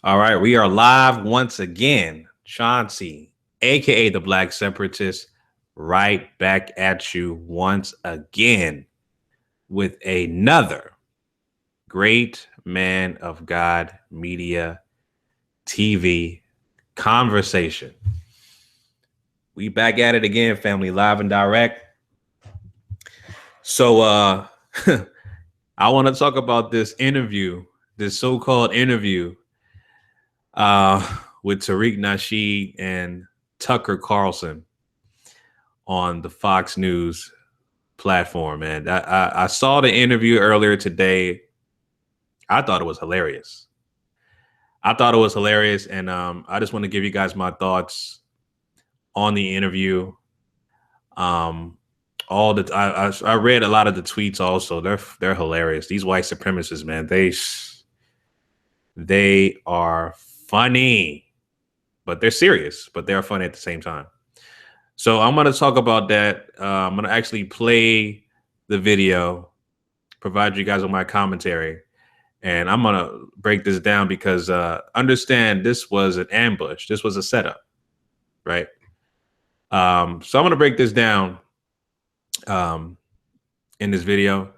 All right, we are live once again. Chauncey, aka the Black Separatist, right back at you once again with another great man of God media TV conversation. We back at it again, family, live and direct. So I want to talk about this interview, this so-called interview with Tariq Nasheed and Tucker Carlson on the Fox News platform. And I saw the interview earlier today. I thought it was hilarious. And I just want to give you guys my thoughts on the interview. I read a lot of the tweets also. They're hilarious. These white supremacists, man, they are funny, but they're serious, but they're funny at the same time. So I'm going to talk about that. I'm going to actually play the video, provide you guys with my commentary, and I'm going to break this down because understand this was an ambush. This was a setup, right? So I'm going to break this down in this video.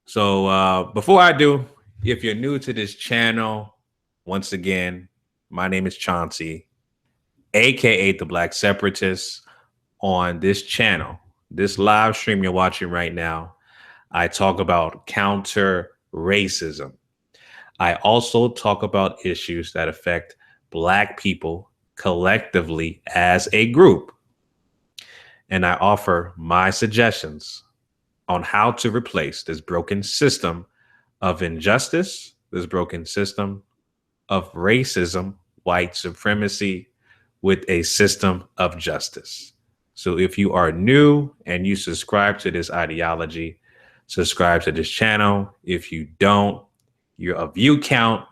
So before I do, if you're new to this channel, once again, my name is Chauncey, aka the Black Separatist. On this channel, this live stream you're watching right now, I talk about counter racism. I also talk about issues that affect Black people collectively as a group. And I offer my suggestions on how to replace this broken system of injustice, this broken system of racism, white supremacy, with a system of justice. So if you are new and you subscribe to this ideology, subscribe to this channel. If you don't, you're a view count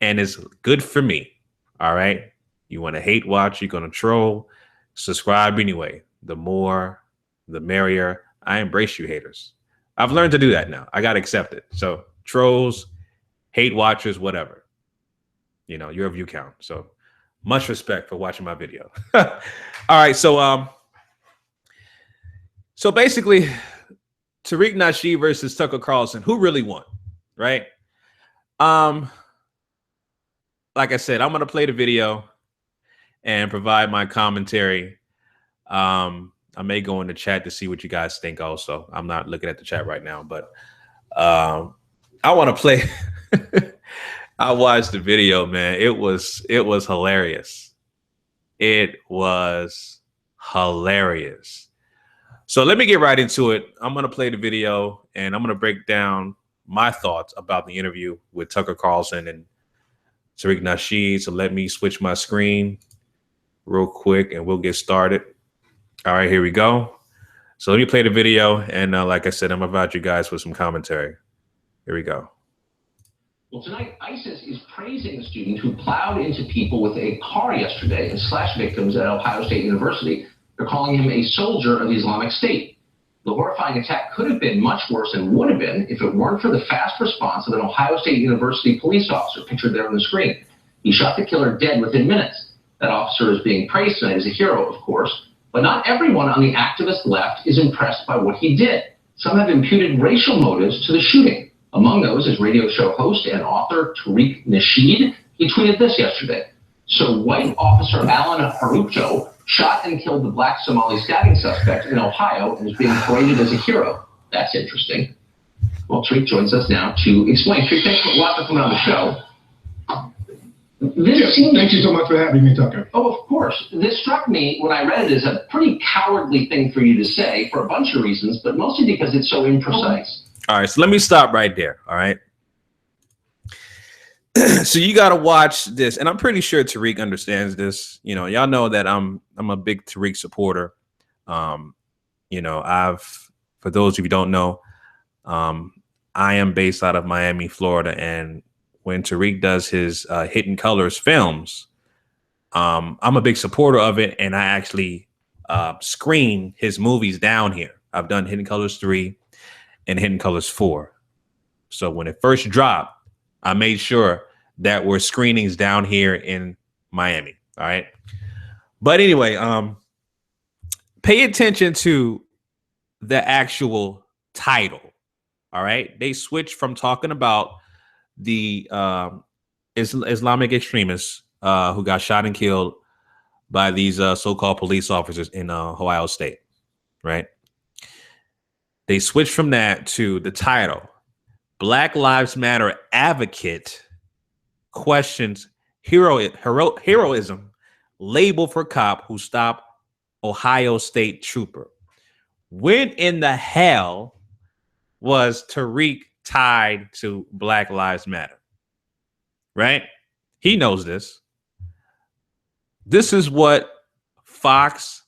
and it's good for me. All right. You want to hate watch, you're going to troll, subscribe anyway. The more, the merrier. I embrace you haters. I've learned to do that now. I got to accept it. So trolls, hate watchers, whatever. You know, you're a view count. So much respect for watching my video. All right. So basically, Tariq Nasheed versus Tucker Carlson, who really won? Right. Like I said, I'm going to play the video and provide my commentary. I may go in the chat to see what you guys think also. I'm not looking at the chat right now, but I want to play. I watched the video, man. It was hilarious. It was hilarious. So let me get right into it. I'm going to play the video and I'm going to break down my thoughts about the interview with Tucker Carlson and Tariq Nasheed. So let me switch my screen real quick and we'll get started. All right, here we go. So let me play the video. And like I said, I'm about you guys with some commentary. Here we go. Well, tonight, ISIS is praising a student who plowed into people with a car yesterday and slashed victims at Ohio State University. They're calling him a soldier of the Islamic State. The horrifying attack could have been much worse and would have been if it weren't for the fast response of an Ohio State University police officer pictured there on the screen. He shot the killer dead within minutes. That officer is being praised tonight as a hero, of course, but not everyone on the activist left is impressed by what he did. Some have imputed racial motives to the shooting. Among those is radio show host and author Tariq Nasheed. He tweeted this yesterday. So white officer Alan Harupto shot and killed the Black Somali stabbing suspect in Ohio and is being paraded as a hero. That's interesting. Well, Tariq joins us now to explain. Tariq, thanks a lot for coming on the show. Thank you so much for having me, Tucker. Oh, of course. This struck me when I read it as a pretty cowardly thing for you to say for a bunch of reasons, but mostly because it's so imprecise. All right, so let me stop right there. All right. So you got to watch this, and I'm pretty sure Tariq understands this. You know, y'all know that I'm a big Tariq supporter. You know, for those of you who don't know, I am based out of Miami, Florida, and when Tariq does his Hidden Colors films, I'm a big supporter of it, and I actually screen his movies down here. I've done Hidden Colors 3 and Hidden Colors 4. So when it first dropped, I made sure that were screenings down here in Miami. All right. But anyway, pay attention to the actual title. All right. They switched from talking about the Islamic extremists who got shot and killed by these so-called police officers in Ohio State. Right. They switched from that to the title. Black Lives Matter advocate questions heroism label for cop who stopped Ohio State trooper. When in the hell was Tariq tied to Black Lives Matter? Right? He knows this. This is what Fox,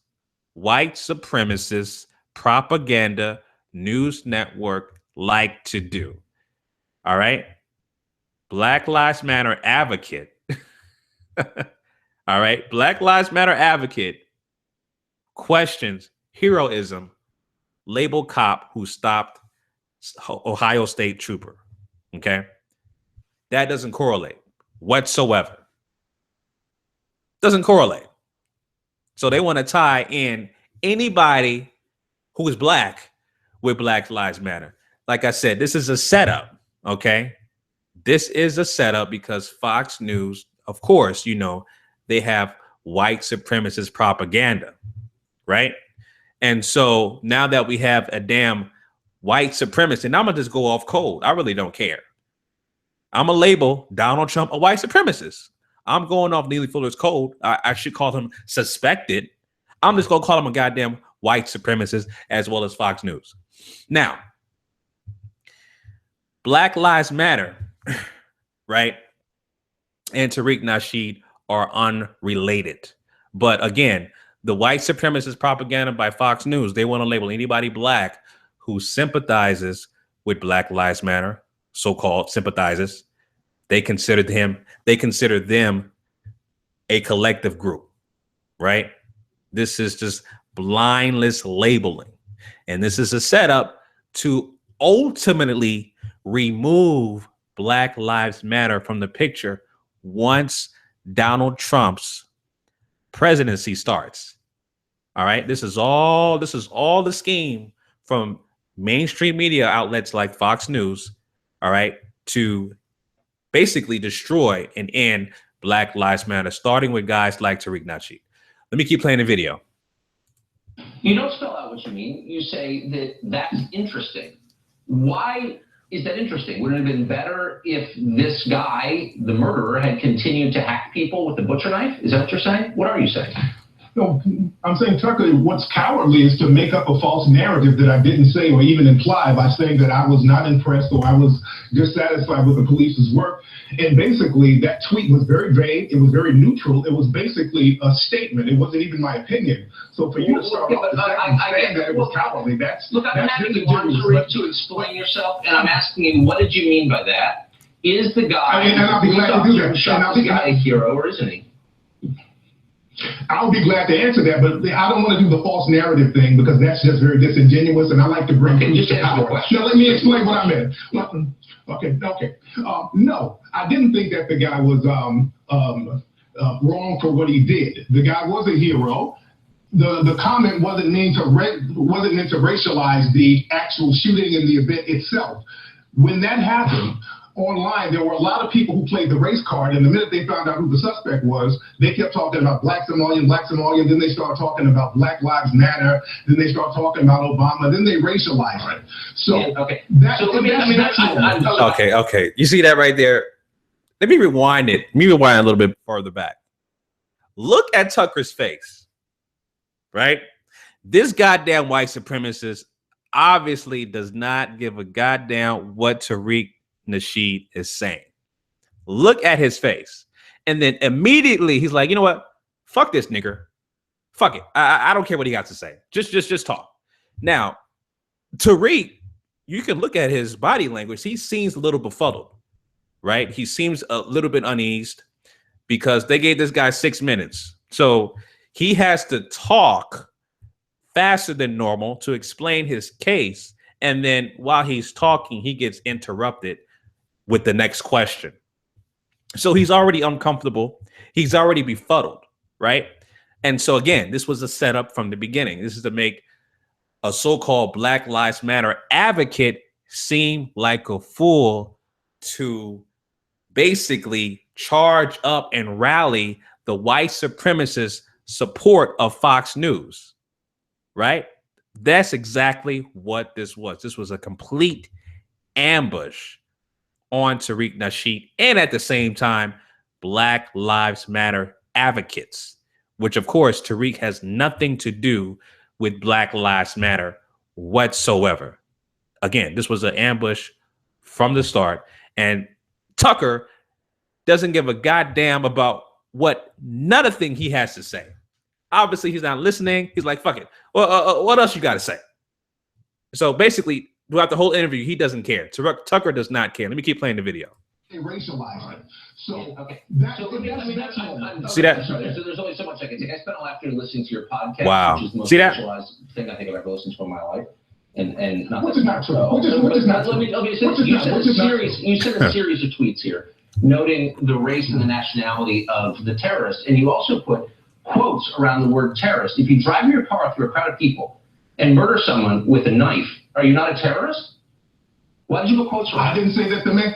white supremacist propaganda news network like to do. All right. Black Lives Matter advocate. All right. Black Lives Matter advocate questions heroism label cop who stopped Ohio State trooper. Okay. That doesn't correlate whatsoever. Doesn't correlate. So they want to tie in anybody who is black with Black Lives Matter. Like I said, this is a setup. Okay. This is a setup because Fox News, of course, you know, they have white supremacist propaganda, right? And so now that we have a damn white supremacist, and I'm going to just go off cold. I really don't care. I'm going to label Donald Trump a white supremacist. I'm going off Neely Fuller's code. I should call him suspected. I'm just going to call him a goddamn white supremacist as well as Fox News. Now, Black Lives Matter, right, and Tariq Nasheed are unrelated. But again, the white supremacist propaganda by Fox News, they want to label anybody black who sympathizes with Black Lives Matter, so-called sympathizes. They consider them a collective group, right? This is just blindless labeling. And this is a setup to ultimately remove Black Lives Matter from the picture once Donald Trump's presidency starts. All right. This is all the scheme from mainstream media outlets like Fox News. All right. To basically destroy and end Black Lives Matter, starting with guys like Tariq Nasheed. Let me keep playing the video. You don't spell out what you mean. You say that that's interesting. Why is that interesting? Wouldn't it have been better if this guy, the murderer, had continued to hack people with the butcher knife? Is that what you're saying? What are you saying? No, I'm saying, Tucker, what's cowardly is to make up a false narrative that I didn't say or even imply by saying that I was not impressed or I was dissatisfied with the police's work. And basically, that tweet was very vague. It was very neutral. It was basically a statement. It wasn't even my opinion. So for you to start off saying that it was cowardly, I'm having you on to explain yourself, and I'm asking you, what did you mean by that? Is the guy and I'll be glad to do that. Shot this guy a hero, or isn't he? I'll be glad to answer that, but I don't want to do the false narrative thing because that's just very disingenuous, and I like to bring just answer the question. Now, let me explain what I meant. Okay. No, I didn't think that the guy was wrong for what he did. The guy was a hero. The comment wasn't meant to racialize the actual shooting and the event itself. When that happened, online, there were a lot of people who played the race card, and the minute they found out who the suspect was, they kept talking about black Somalian, then they started talking about Black Lives Matter, then they started talking about Obama, then they racialized it. So, okay. Okay. You see that right there? Let me rewind it. Let me rewind a little bit further back. Look at Tucker's face, right? This goddamn white supremacist obviously does not give a goddamn what Tariq Nasheed is saying. Look at his face. And then immediately he's like, you know what? Fuck this nigger. Fuck it. I don't care what he got to say. Just talk. Now, Tariq, you can look at his body language. He seems a little befuddled, right? He seems a little bit uneased because they gave this guy 6 minutes. So he has to talk faster than normal to explain his case. And then while he's talking, he gets interrupted with the next question. So he's already uncomfortable. He's already befuddled, right? And so again, this was a setup from the beginning. This is to make a so-called Black Lives Matter advocate seem like a fool, to basically charge up and rally the white supremacist support of Fox News, right? That's exactly what this was. This was a complete ambush on Tariq Nasheed, and at the same time, Black Lives Matter advocates, which of course Tariq has nothing to do with Black Lives Matter whatsoever. Again, this was an ambush from the start, and Tucker doesn't give a goddamn about what none of thing he has to say. Obviously, he's not listening. He's like, fuck it. Well, what else you got to say? So basically, throughout the whole interview, he doesn't care. Tucker does not care. Let me keep playing the video. They racialize it. So, okay. That's See that? So there's only so much I can take. I spent all afternoon listening to your podcast, Wow. which is the most See that? racialized thing I think I've ever listened to in my life. And not which is not true. Which is not true. You sent a series of tweets here noting the race and the nationality of the terrorists, and you also put quotes around the word terrorist. If you drive your car through a crowd of people and murder someone with a knife, are you not a terrorist? Why did you put quotes around? I didn't say that the man.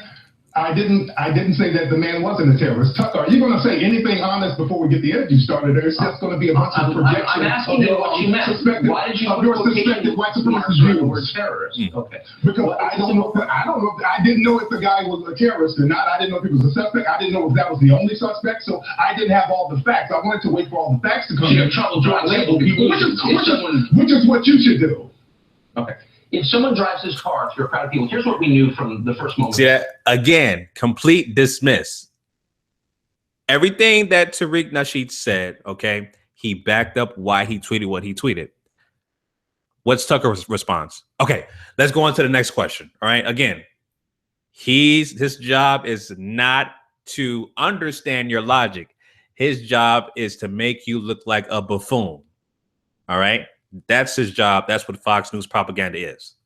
I didn't say that the man wasn't a terrorist. Tucker, are you going to say anything honest before we get the interview started? There's just going to be a bunch of projections. I'm asking you what you meant. Why did you put suspected white supremacist views? The word terrorist? Okay. Because I don't know. I didn't know if the guy was a terrorist or not. I didn't know if he was a suspect. I didn't know if that was the only suspect. So I didn't have all the facts. I wanted to wait for all the facts to come in. Trouble drawing label people, which is what you should do. Okay. If someone drives his car through a crowd of people, here's what we knew from the first moment. See that? Again, complete dismiss. Everything that Tariq Nasheed said, okay, he backed up why he tweeted what he tweeted. What's Tucker's response? Okay, let's go on to the next question. All right, again, his job is not to understand your logic. His job is to make you look like a buffoon. All right? That's his job. That's what Fox News propaganda is.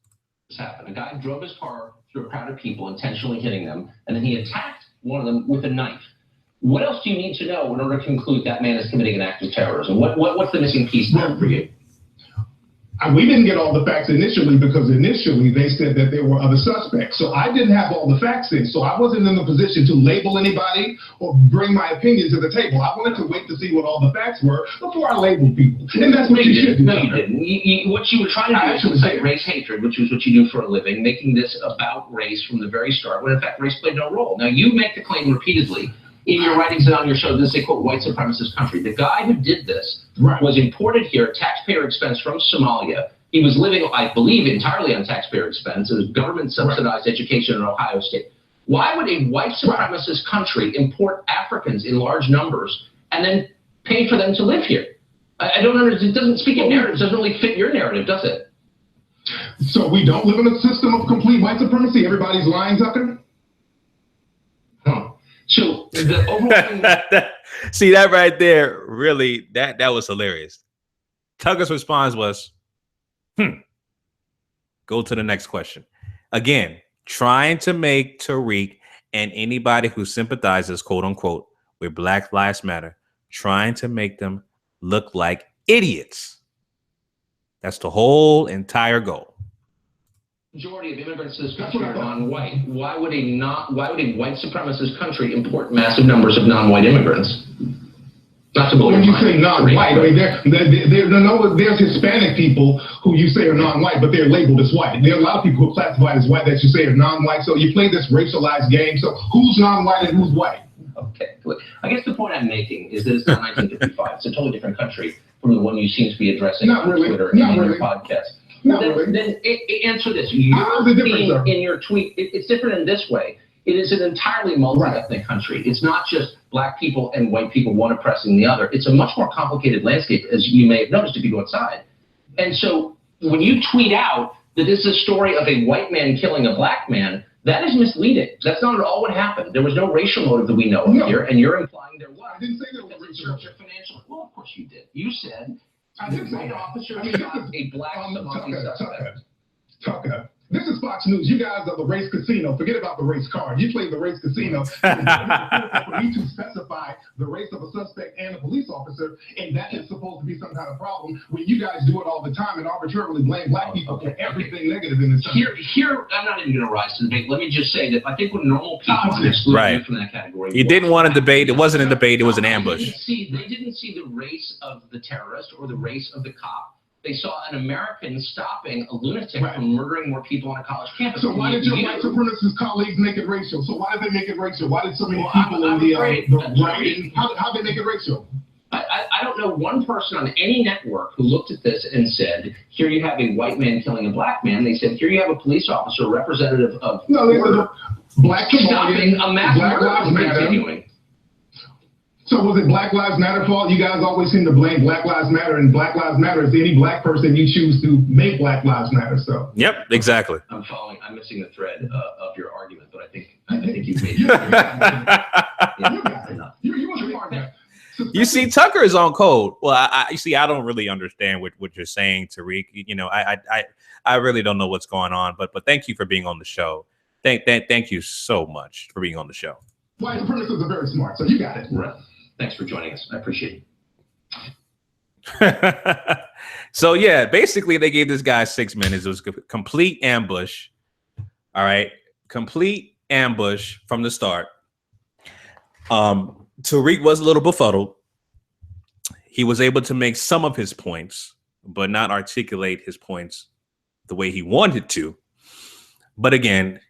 This happened. A guy drove his car through a crowd of people, intentionally hitting them, and then he attacked one of them with a knife. What else do you need to know in order to conclude that man is committing an act of terrorism? What's the missing piece there for you? We didn't get all the facts initially because initially they said that there were other suspects. So I didn't have all the facts in. So I wasn't in the position to label anybody or bring my opinion to the table. I wanted to wait to see what all the facts were before I labeled people. And that's what you should do. No, you didn't. What you were trying to do is incite race hatred, which is what you do for a living, making this about race from the very start, when in fact race played no role. Now you make the claim repeatedly in your writings and on your show, this is a quote, white supremacist country. The guy who did this was imported here at taxpayer expense from Somalia. He was living, I believe, entirely on taxpayer expense. It was government subsidized education in Ohio State. Why would a white supremacist country import Africans in large numbers and then pay for them to live here? I don't understand. It doesn't speak in narratives. It doesn't really fit your narrative, does it? So we don't live in a system of complete white supremacy? Everybody's lying, Tucker? So the overwhelming... See that right there, really, that was hilarious. Tucker's response was, go to the next question. Again, trying to make Tariq and anybody who sympathizes, quote unquote, with Black Lives Matter, trying to make them look like idiots. That's the whole entire goal. Majority of immigrants to this country are non-white. Why would a white supremacist country import massive numbers of non-white immigrants? Not to when you say non-white, I mean, there's Hispanic people who you say are non-white, but they're labeled as white. There are a lot of people who are classified as white that you say are non-white. So you play this racialized game. So who's non-white and who's white? Okay, I guess the point I'm making is that it's not 1955. It's a totally different country from the one you seem to be addressing on Twitter and in your podcast. Then answer this. Your theme in your tweet, it's different in this way. It is an entirely multi-ethnic country. It's not just black people and white people, one oppressing the other. It's a much more complicated landscape, as you may have noticed if you go outside. And so when you tweet out that this is a story of a white man killing a black man, that is misleading. That's not at all what happened. There was no racial motive that we know of here, and you're implying there was. I didn't say there was racial motive. Well, of course you did. You said the white officer shot a black Somali suspect. Tucker, This is Fox News. You guys are the race casino. Forget about the race card. You play the race casino. For me to specify the race of a suspect and a police officer, and that is supposed to be some kind of problem when you guys do it all the time and arbitrarily blame black people for everything negative in this country. Here, I'm not even going to rise to the debate. Let me just say that I think when normal people excluded from that category. You didn't want a debate. It wasn't a debate. It was an ambush. They didn't see the race of the terrorist or the race of the cop. They saw an American stopping a lunatic from murdering more people on a college campus. So why did your white supremacist colleagues make it racial? So why did they make it racial? Why did so many people in the right? How did they make it racial? I don't know one person on any network who looked at this and said, here you have a white man killing a black man. They said, here you have a police officer, representative of black stopping a mass murder from continuing. So was it Black Lives Matter fault? You guys always seem to blame Black Lives Matter, and Black Lives Matter is any black person you choose to make Black Lives Matter. So yep, exactly. I'm missing the thread of your argument, but I think you've made it. You see, Tucker is on code. Well, I don't really understand what you're saying, Tariq. You know, I really don't know what's going on. But thank you for being on the show. Thank you so much for being on the show. White supremacists are very smart, so you got it. Right. Thanks for joining us. I appreciate it. So yeah, basically they gave this guy 6 minutes. It was a complete ambush. All right, complete ambush from the start. Tariq was a little befuddled. He was able to make some of his points, but not articulate his points the way he wanted to. But again,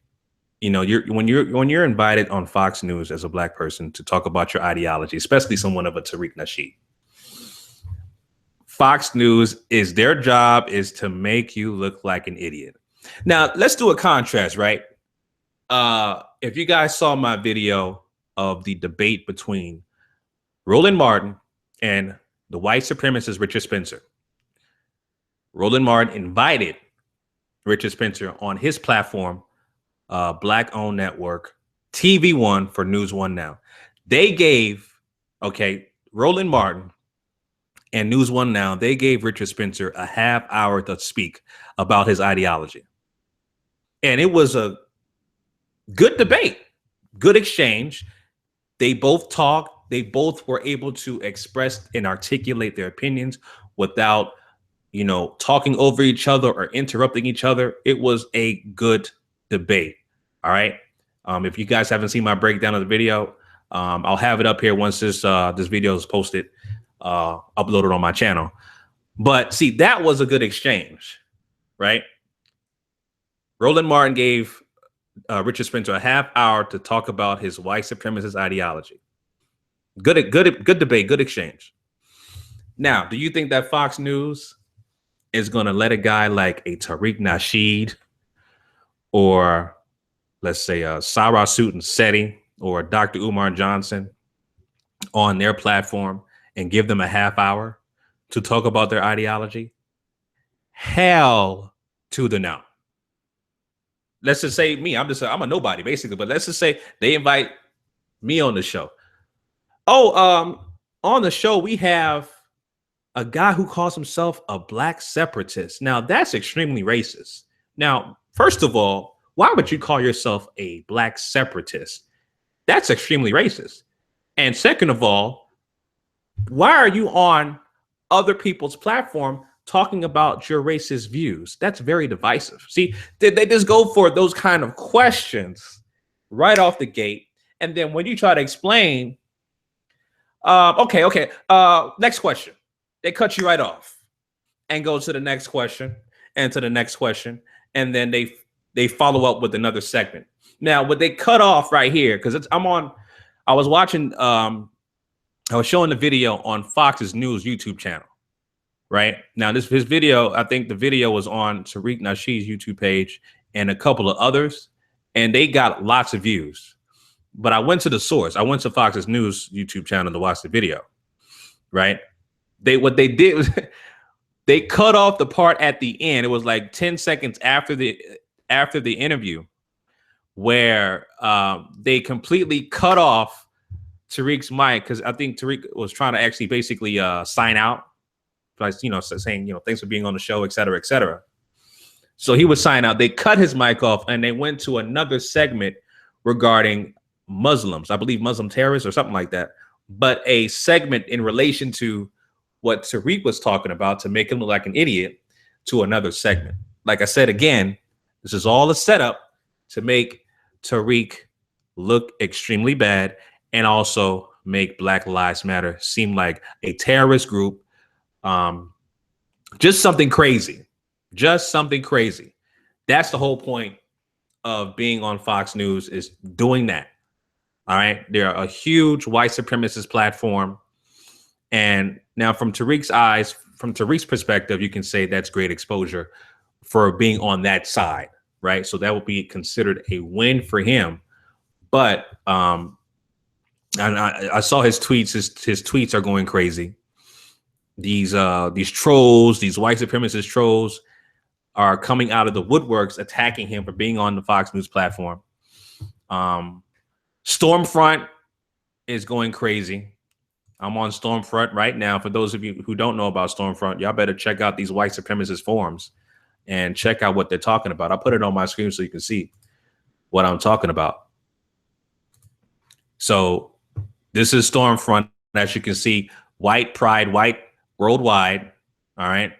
you know, when you're invited on Fox News as a black person to talk about your ideology, especially someone of a Tariq Nasheed, Fox News is their job is to make you look like an idiot. Now, let's do a contrast, right? If you guys saw my video of the debate between Roland Martin and the white supremacist Richard Spencer, Roland Martin invited Richard Spencer on his platform, Black-owned network, TV One for News One Now. They gave, Roland Martin and News One Now, they gave Richard Spencer a half hour to speak about his ideology. And it was a good debate, good exchange. They both talked. They both were able to express and articulate their opinions without, you know, talking over each other or interrupting each other. It was a good debate. All right. If you guys haven't seen my breakdown of the video, I'll have it up here once this video is posted, uploaded on my channel. But see, that was a good exchange, right? Roland Martin gave Richard Spencer a half hour to talk about his white supremacist ideology. Good debate, good exchange. Now, do you think that Fox News is going to let a guy like a Tariq Nasheed or let's say Sarah Sutton Seti or Dr. Umar Johnson on their platform and give them a half hour to talk about their ideology? Hell to the no. Let's just say me, I'm a nobody basically, but let's just say they invite me on the show. Oh, on the show, we have a guy who calls himself a black separatist. Now that's extremely racist. Now, first of all, why would you call yourself a black separatist? That's extremely racist. And second of all, why are you on other people's platform talking about your racist views? That's very divisive. See, they just go for those kind of questions right off the gate. And then when you try to explain, next question, they cut you right off and go to the next question and to the next question. And then they follow up with another segment. Now, what they cut off right here, because I was watching, I was showing the video on Fox's News YouTube channel. Right now, his video, I think the video was on Tariq Nasheed's YouTube page and a couple of others, and they got lots of views. But I went to the source. I went to Fox's News YouTube channel to watch the video. Right? What they did was they cut off the part at the end. It was like 10 seconds after the interview where they completely cut off Tariq's mic because I think Tariq was trying to actually basically sign out. Like, you know, saying, you know, thanks for being on the show, et cetera, et cetera. So he was signing out. They cut his mic off and they went to another segment regarding Muslims, I believe Muslim terrorists or something like that. But a segment in relation to what Tariq was talking about to make him look like an idiot to another segment. Like I said, again, this is all a setup to make Tariq look extremely bad and also make Black Lives Matter seem like a terrorist group. Just something crazy. Just something crazy. That's the whole point of being on Fox News, is doing that. All right. They're a huge white supremacist platform. And now from Tariq's eyes, from Tariq's perspective, you can say that's great exposure for being on that side. Right. So that would be considered a win for him. But and I saw his tweets. His tweets are going crazy. These trolls, these white supremacist trolls, are coming out of the woodworks attacking him for being on the Fox News platform. Stormfront is going crazy. I'm on Stormfront right now. For those of you who don't know about Stormfront, y'all better check out these white supremacist forums and check out what they're talking about. I'll put it on my screen so you can see what I'm talking about. So this is Stormfront. As you can see, white pride, white worldwide. All right.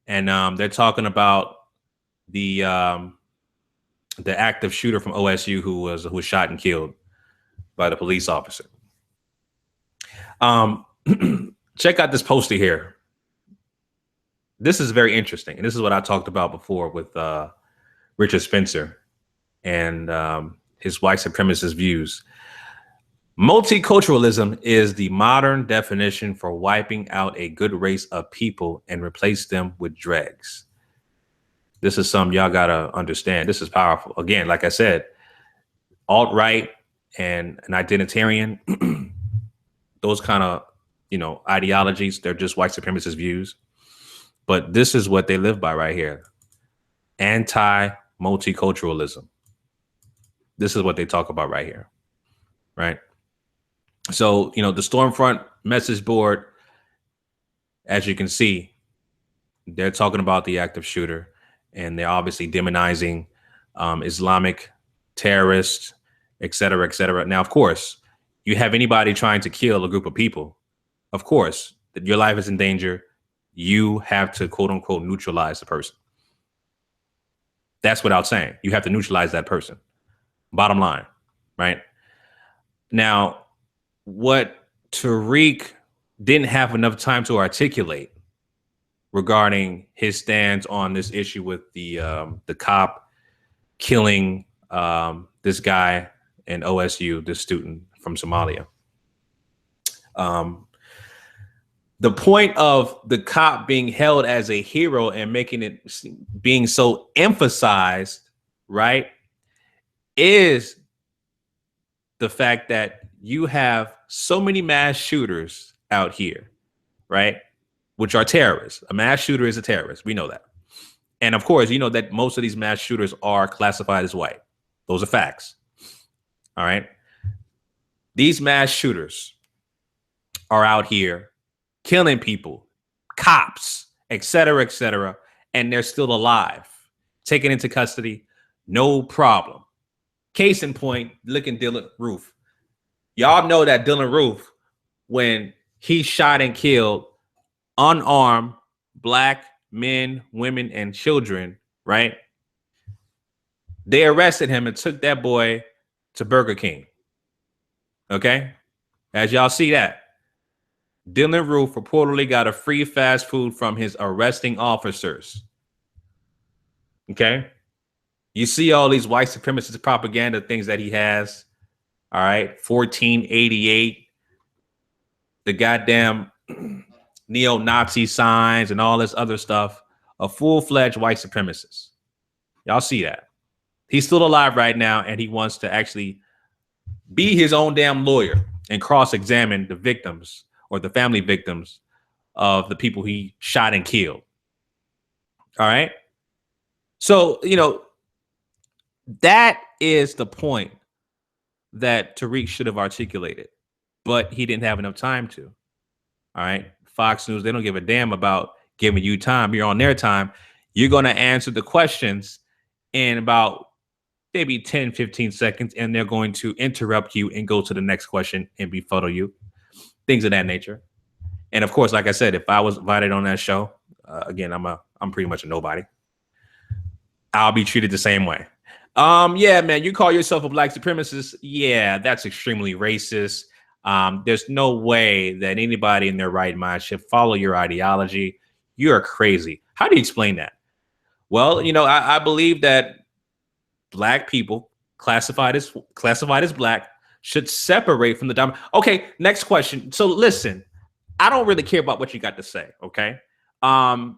And they're talking about the active shooter from OSU who was shot and killed by the police officer. Check out this poster here. This is very interesting. And this is what I talked about before with Richard Spencer and his white supremacist views. Multiculturalism is the modern definition for wiping out a good race of people and replace them with dregs. This is something y'all gotta understand. This is powerful. Again, like I said, alt-right and an identitarian, those kind of, ideologies, they're just white supremacist views. But this is what they live by right here. Anti-multiculturalism. This is what they talk about right here, right? So, the Stormfront message board, as you can see, they're talking about the active shooter, and they're obviously demonizing Islamic terrorists, et cetera, et cetera. Now, of course, you have anybody trying to kill a group of people, of course, that your life is in danger. You have to, quote unquote, neutralize the person. That's without saying. You have to neutralize that person. Bottom line, right? Now, what Tariq didn't have enough time to articulate regarding his stance on this issue with the cop killing this guy in OSU, this student from Somalia. The point of the cop being held as a hero and making it being so emphasized, right, is the fact that you have so many mass shooters out here, right, which are terrorists. A mass shooter is a terrorist. We know that. And of course, you know that most of these mass shooters are classified as white. Those are facts. All right. These mass shooters are out here killing people, cops, et cetera, and they're still alive, taken into custody, no problem. Case in point, look at Dylan Roof. Y'all know that Dylan Roof, when he shot and killed unarmed black men, women, and children, right? They arrested him and took that boy to Burger King. Okay? As y'all see that, Dylan Roof reportedly got a free fast food from his arresting officers. Okay? You see all these white supremacist propaganda things that he has. All right, 1488, the goddamn neo-Nazi signs and all this other stuff. A full-fledged white supremacist. Y'all see that. He's still alive right now, and he wants to actually be his own damn lawyer and cross-examine the victims or the family victims of the people he shot and killed. All right? So, that is the point that Tariq should have articulated, but he didn't have enough time to. All right. Fox News, they don't give a damn about giving you time. You're on their time. You're going to answer the questions in about maybe 10, 15 seconds, and they're going to interrupt you and go to the next question and befuddle you, things of that nature. And of course, like I said, if I was invited on that show, again, I'm pretty much a nobody. I'll be treated the same way. Yeah, man, you call yourself a black supremacist. Yeah, that's extremely racist. There's no way that anybody in their right mind should follow your ideology. You're crazy. How do you explain that? Well, you know, I believe that black people classified as black should separate from the dominant. Okay, next question. So listen, I don't really care about what you got to say. Okay. My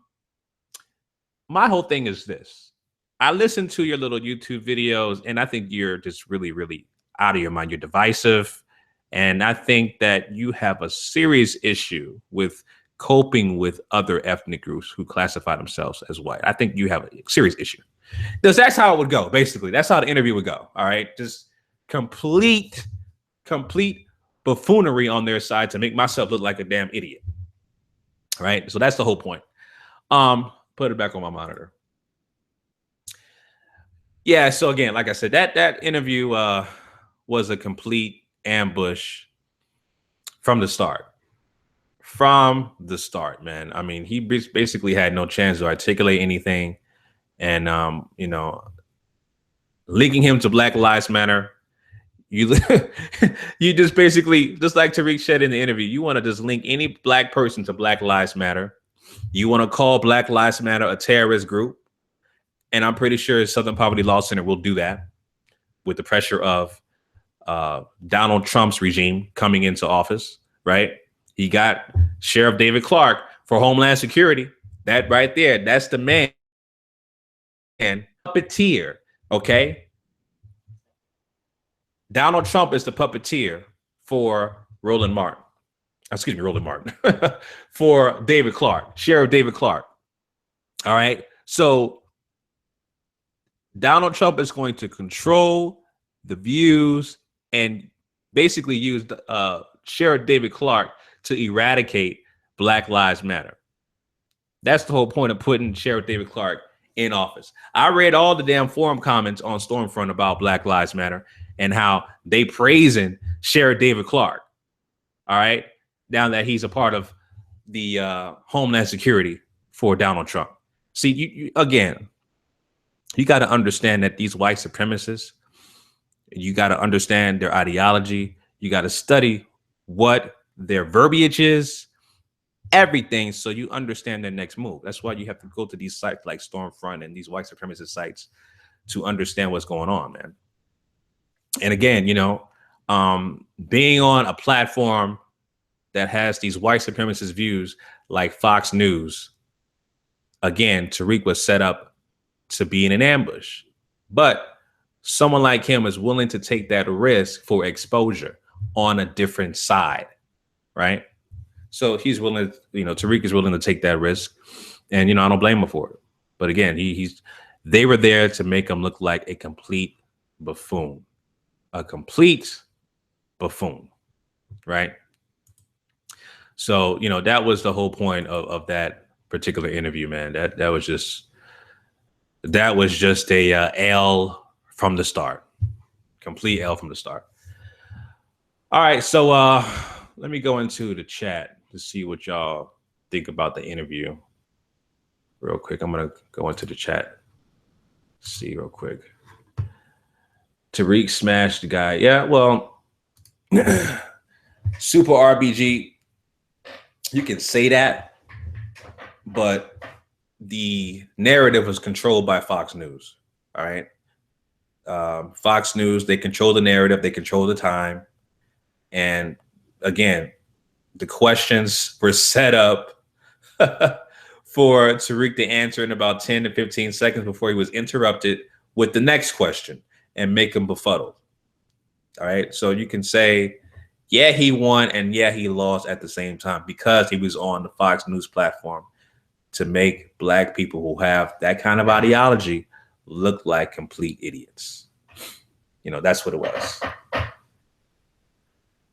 whole thing is this. I listen to your little YouTube videos and I think you're just really, really out of your mind. You're divisive. And I think that you have a serious issue with coping with other ethnic groups who classify themselves as white. I think you have a serious issue. Because that's how it would go, basically. That's how the interview would go. All right. Just complete buffoonery on their side to make myself look like a damn idiot. All right. So that's the whole point. Put it back on my monitor. Yeah. So again, like I said, that interview was a complete ambush from the start. From the start, man. I mean, he basically had no chance to articulate anything. And, you know, linking him to Black Lives Matter, you just basically, just like Tariq said in the interview, you want to just link any black person to Black Lives Matter. You want to call Black Lives Matter a terrorist group. And I'm pretty sure Southern Poverty Law Center will do that with the pressure of Donald Trump's regime coming into office, right? He got Sheriff David Clark for Homeland Security. That right there, that's the man. And puppeteer, okay? Donald Trump is the puppeteer for Roland Martin. Excuse me, Roland Martin. For David Clark, Sheriff David Clark. All right. So Donald Trump is going to control the views and basically use Sheriff David Clark to eradicate Black Lives Matter. That's the whole point of putting Sheriff David Clark in office. I read all the damn forum comments on Stormfront about Black Lives Matter and how they praising Sheriff David Clark. All right. Now that he's a part of the Homeland Security for Donald Trump. See, you again, you got to understand that these white supremacists, you got to understand their ideology. You got to study what their verbiage is, everything, so you understand their next move. That's why you have to go to these sites like Stormfront and these white supremacist sites to understand what's going on, man. And again, you know, being on a platform that has these white supremacist views like Fox News, again, Tariq was set up to be in an ambush. But someone like him is willing to take that risk for exposure on a different side, right? So he's willing, you know, Tariq is willing to take that risk. And, you know, I don't blame him for it. But again, they were there to make him look like a complete buffoon. A complete buffoon, right? So, you know, that was the whole point of that particular interview, man. That was just a L from the start. Complete L from the start. All right, so let me go into the chat to see what y'all think about the interview real quick. I'm gonna go into the chat, see real quick. Tariq smashed the guy. Yeah, well, Super RBG, you can say that, but the narrative was controlled by Fox News. All right. Fox News, they control the narrative, they control the time. And again, the questions were set up for Tariq to answer in about 10 to 15 seconds before he was interrupted with the next question and make him befuddled. All right. So you can say, yeah, he won and yeah, he lost at the same time because he was on the Fox News platform to make black people who have that kind of ideology look like complete idiots. You know, that's what it was.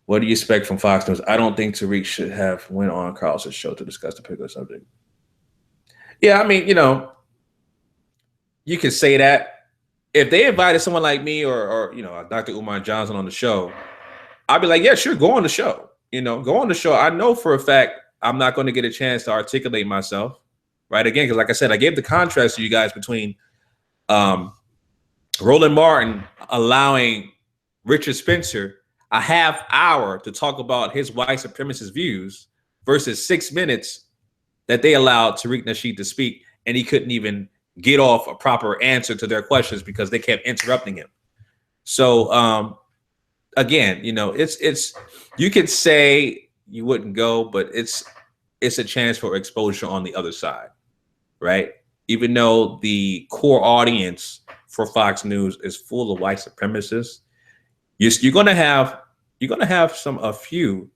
What do you expect from Fox News? I don't think Tariq should have went on Carlson's show to discuss the particular subject. Yeah, I mean, you know, you can say that. If they invited someone like me or Dr. Umar Johnson on the show, I'd be like, yeah, sure, go on the show. Go on the show. I know for a fact I'm not going to get a chance to articulate myself, right? Again, because like I said, I gave the contrast to you guys between Roland Martin allowing Richard Spencer a half hour to talk about his white supremacist views versus 6 minutes that they allowed Tariq Nasheed to speak, and he couldn't even get off a proper answer to their questions because they kept interrupting him. So again, it's you could say you wouldn't go, but it's a chance for exposure on the other side, right? Even though the core audience for Fox News is full of white supremacists, you're gonna have a few,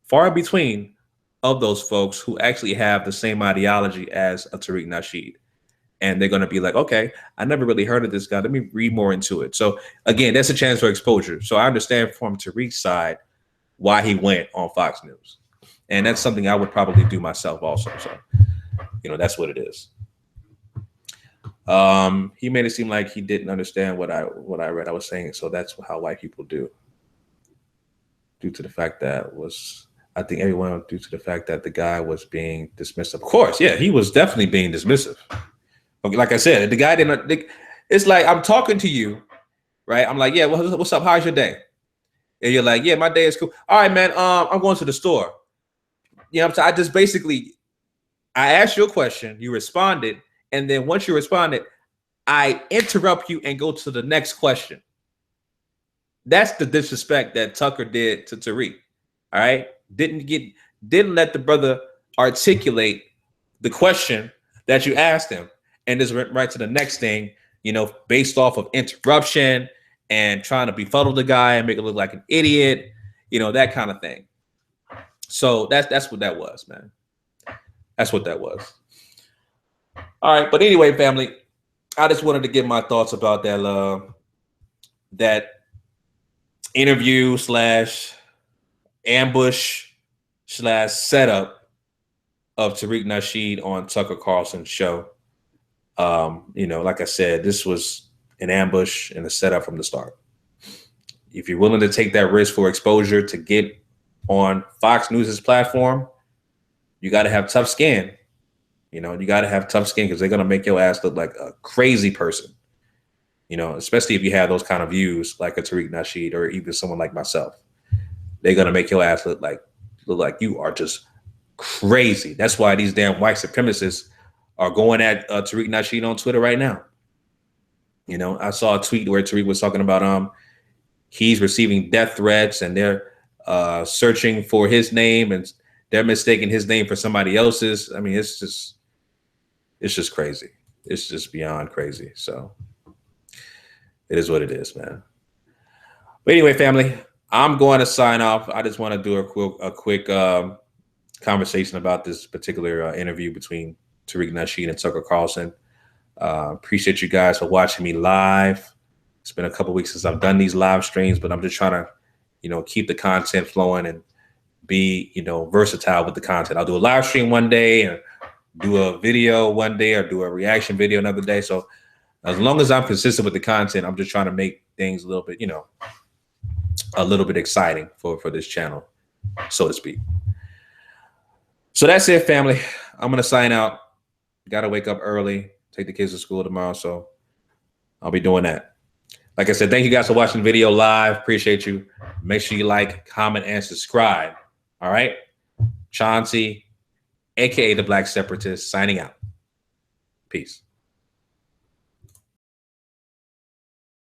far between, of those folks who actually have the same ideology as a Tariq Nasheed. And they're going to be like, okay, I never really heard of this guy. Let me read more into it. So again, that's a chance for exposure. So I understand from Tariq's side why he went on Fox News. And that's something I would probably do myself also. So, that's what it is. He made it seem like he didn't understand what I read. I was saying, so that's how white people do. Due to the fact that I think everyone, due to the fact that the guy was being dismissive. Of course, yeah, he was definitely being dismissive. Okay, like I said, the guy didn't. It's like I'm talking to you, right? I'm like, yeah, what's up? How's your day? And you're like, yeah, my day is cool. All right, man. I'm going to the store. I just basically, I asked you a question, you responded, and then once you responded, I interrupt you and go to the next question. That's the disrespect that Tucker did to Tariq. All right, didn't let the brother articulate the question that you asked him, and just went right to the next thing, based off of interruption and trying to befuddle the guy and make it look like an idiot, that kind of thing. So that's what that was, man. That's what that was. All right, but anyway, family, I just wanted to give my thoughts about that interview / ambush / setup of Tariq Nasheed on Tucker Carlson's show. Like I said, this was an ambush and a setup from the start. If you're willing to take that risk for exposure to get on Fox News's platform, you got to have tough skin. You got to have tough skin because they're going to make your ass look like a crazy person. Especially if you have those kind of views like a Tariq Nasheed or even someone like myself. They're going to make your ass look like you are just crazy. That's why these damn white supremacists are going at Tariq Nasheed on Twitter right now. I saw a tweet where Tariq was talking about he's receiving death threats and they're searching for his name and they're mistaking his name for somebody else's. I mean, it's just crazy. It's just beyond crazy. So it is what it is, man. But anyway, family, I'm going to sign off. I just want to do a quick conversation about this particular interview between Tariq Nasheed and Tucker Carlson. Appreciate you guys for watching me live. It's been a couple weeks since I've done these live streams, but I'm just trying to, keep the content flowing and be, versatile with the content. I'll do a live stream one day and do a video one day or do a reaction video another day. So as long as I'm consistent with the content, I'm just trying to make things a little bit, a little bit exciting for this channel, so to speak. So that's it, family. I'm going to sign out. Got to wake up early, take the kids to school tomorrow. So I'll be doing that. Like I said, thank you guys for watching the video live. Appreciate you. Make sure you like, comment, and subscribe. All right. Chauncey, aka the Black Separatist, signing out. Peace.